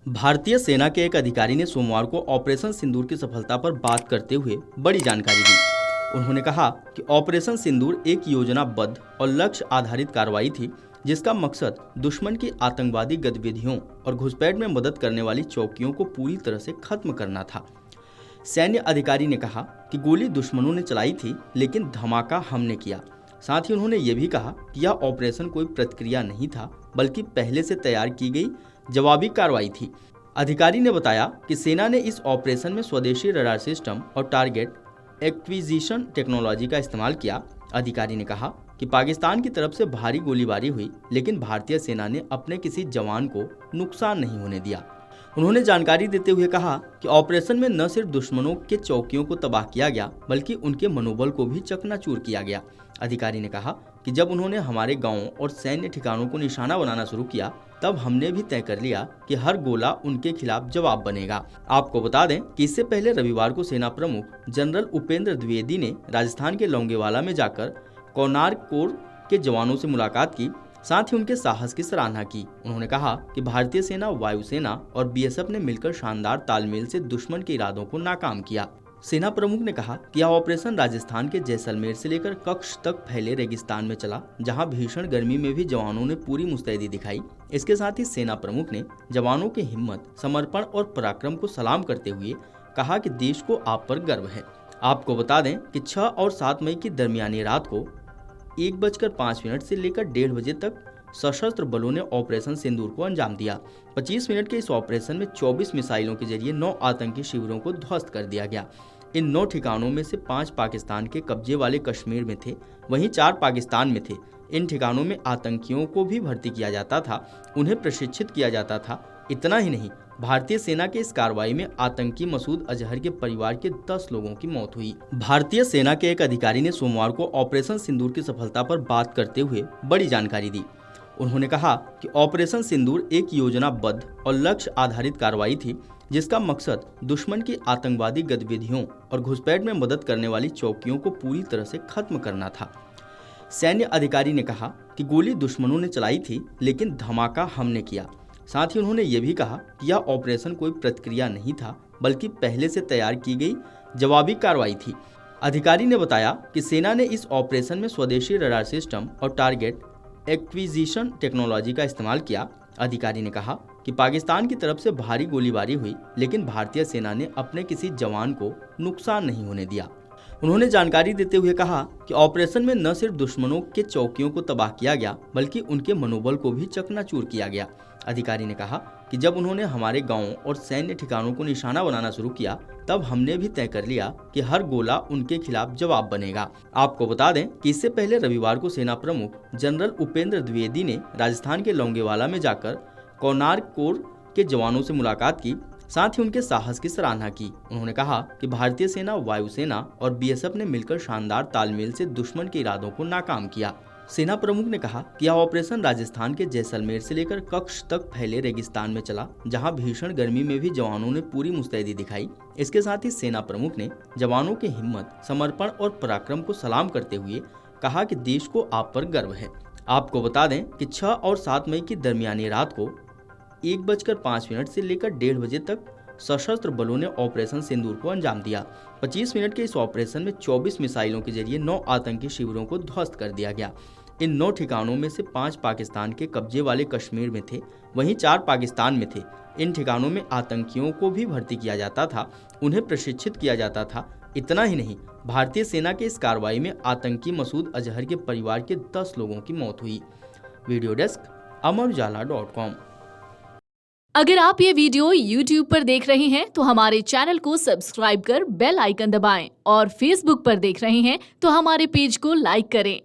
भारतीय सेना के एक अधिकारी ने सोमवार को ऑपरेशन सिंदूर की सफलता पर बात करते हुए बड़ी जानकारी दी। उन्होंने कहा कि ऑपरेशन सिंदूर एक योजनाबद्ध और लक्ष्य आधारित कार्रवाई थी जिसका मकसद दुश्मन की आतंकवादी गतिविधियों और घुसपैठ में मदद करने वाली चौकियों को पूरी तरह से खत्म करना था। सैन्य अधिकारी ने कहा कि गोली दुश्मनों ने चलाई थी लेकिन धमाका हमने किया। साथ ही उन्होंने ये भी कहा कि यह ऑपरेशन कोई प्रतिक्रिया नहीं था बल्कि पहले से तैयार की गई जवाबी कार्रवाई थी। अधिकारी ने बताया कि सेना ने इस ऑपरेशन में स्वदेशी रडार सिस्टम और टारगेट एक्विजिशन टेक्नोलॉजी का इस्तेमाल किया। अधिकारी ने कहा कि पाकिस्तान की तरफ से भारी गोलीबारी हुई लेकिन भारतीय सेना ने अपने किसी जवान को नुकसान नहीं होने दिया। उन्होंने जानकारी देते हुए कहा कि ऑपरेशन में न सिर्फ दुश्मनों के चौकियों को तबाह किया गया बल्कि उनके मनोबल को भी चकनाचूर किया गया। अधिकारी ने कहा कि जब उन्होंने हमारे गांवों और सैन्य ठिकानों को निशाना बनाना शुरू किया तब हमने भी तय कर लिया कि हर गोला उनके खिलाफ जवाब बनेगा। आपको बता दें कि इससे पहले रविवार को सेना प्रमुख जनरल उपेंद्र द्विवेदी ने राजस्थान के लोंगेवाला में जाकर कोणार्क कोर के जवानों से मुलाकात की, साथ ही उनके साहस की सराहना की। उन्होंने कहा कि भारतीय सेना, वायुसेना और बीएसएफ ने मिलकर शानदार तालमेल से दुश्मन के इरादों को नाकाम किया। सेना प्रमुख ने कहा कि यह ऑपरेशन राजस्थान के जैसलमेर से लेकर कच्छ तक फैले रेगिस्तान में चला, जहां भीषण गर्मी में भी जवानों ने पूरी मुस्तैदी दिखाई। इसके साथ ही सेना प्रमुख ने जवानों की हिम्मत, समर्पण और पराक्रम को सलाम करते हुए कहा कि देश को आप पर गर्व है। आपको बता दें कि 6 और 7 मई की दरमियानी रात को 1:05 से लेकर 1:30 बजे तक सशस्त्र बलों ने ऑपरेशन सिंदूर को अंजाम दिया। 25 मिनट के इस ऑपरेशन में 24 मिसाइलों के जरिए 9 आतंकी शिविरों को ध्वस्त कर दिया गया। इन 9 ठिकानों में से 5 पाकिस्तान के कब्जे वाले कश्मीर में थे, वहीं 4 पाकिस्तान में थे। इन ठिकानों में आतंकियों को भी भर्ती किया जाता था, उन्हें प्रशिक्षित किया जाता था। इतना ही नहीं, भारतीय सेना के इस कार्रवाई में आतंकी मसूद अजहर के परिवार के 10 लोगों की मौत हुई। भारतीय सेना के एक अधिकारी ने सोमवार को ऑपरेशन सिंदूर की सफलता पर बात करते हुए बड़ी जानकारी दी। उन्होंने कहा कि ऑपरेशन सिंदूर एक योजनाबद्ध और लक्ष्य आधारित कार्रवाई थी जिसका मकसद दुश्मन की आतंकवादी गतिविधियों और घुसपैठ में मदद करने वाली चौकियों को पूरी तरह से खत्म करना था। सैन्य अधिकारी ने कहा कि गोली दुश्मनों ने चलाई थी लेकिन धमाका हमने किया। साथ ही उन्होंने ये भी कहा कि यह ऑपरेशन कोई प्रतिक्रिया नहीं था बल्कि पहले से तैयार की गई जवाबी कार्रवाई थी। अधिकारी ने बताया कि सेना ने इस ऑपरेशन में स्वदेशी रडार सिस्टम और टारगेट एक्विजिशन टेक्नोलॉजी का इस्तेमाल किया। अधिकारी ने कहा कि पाकिस्तान की तरफ से भारी गोलीबारी हुई लेकिन भारतीय सेना ने अपने किसी जवान को नुकसान नहीं होने दिया। उन्होंने जानकारी देते हुए कहा कि ऑपरेशन में न सिर्फ दुश्मनों के चौकियों को तबाह किया गया बल्कि उनके मनोबल को भी चकनाचूर किया गया। अधिकारी ने कहा कि जब उन्होंने हमारे गांवों और सैन्य ठिकानों को निशाना बनाना शुरू किया तब हमने भी तय कर लिया कि हर गोला उनके खिलाफ जवाब बनेगा। आपको बता दें कि इससे पहले रविवार को सेना प्रमुख जनरल उपेंद्र द्विवेदी ने राजस्थान के लोंगेवाला में जाकर कोणार्क कोर के जवानों से मुलाकात की, साथ ही उनके साहस की सराहना की। उन्होंने कहा कि भारतीय सेना, वायुसेना और बीएसएफ ने मिलकर शानदार तालमेल से दुश्मन के इरादों को नाकाम किया। सेना प्रमुख ने कहा कि यह ऑपरेशन राजस्थान के जैसलमेर से लेकर कच्छ तक फैले रेगिस्तान में चला, जहां भीषण गर्मी में भी जवानों ने पूरी मुस्तैदी दिखाई। इसके साथ ही सेना प्रमुख ने जवानों की हिम्मत, समर्पण और पराक्रम को सलाम करते हुए कहा कि देश को आप पर गर्व है। आपको बता दें कि 6 और 7 मई की दरमियानी रात को 1:05 से लेकर 1:30 बजे तक सशस्त्र बलों ने ऑपरेशन सिंदूर को अंजाम दिया। 25 मिनट के इस ऑपरेशन में 24 मिसाइलों के जरिए 9 आतंकी शिविरों को ध्वस्त कर दिया गया। इन 9 ठिकानों में से 5 पाकिस्तान के कब्जे वाले कश्मीर में थे, वहीं 4 पाकिस्तान में थे। इन ठिकानों में आतंकियों को भी भर्ती किया जाता था, उन्हें प्रशिक्षित किया जाता था। इतना ही नहीं, भारतीय सेना के इस कार्रवाई में आतंकी मसूद अजहर के परिवार के 10 लोगों की मौत हुई। Video desk amarujala.com। अगर आप ये वीडियो YouTube पर देख रहे हैं तो हमारे चैनल को सब्सक्राइब कर बेल आइकन दबाएं और Facebook पर देख रहे हैं तो हमारे पेज को लाइक करें।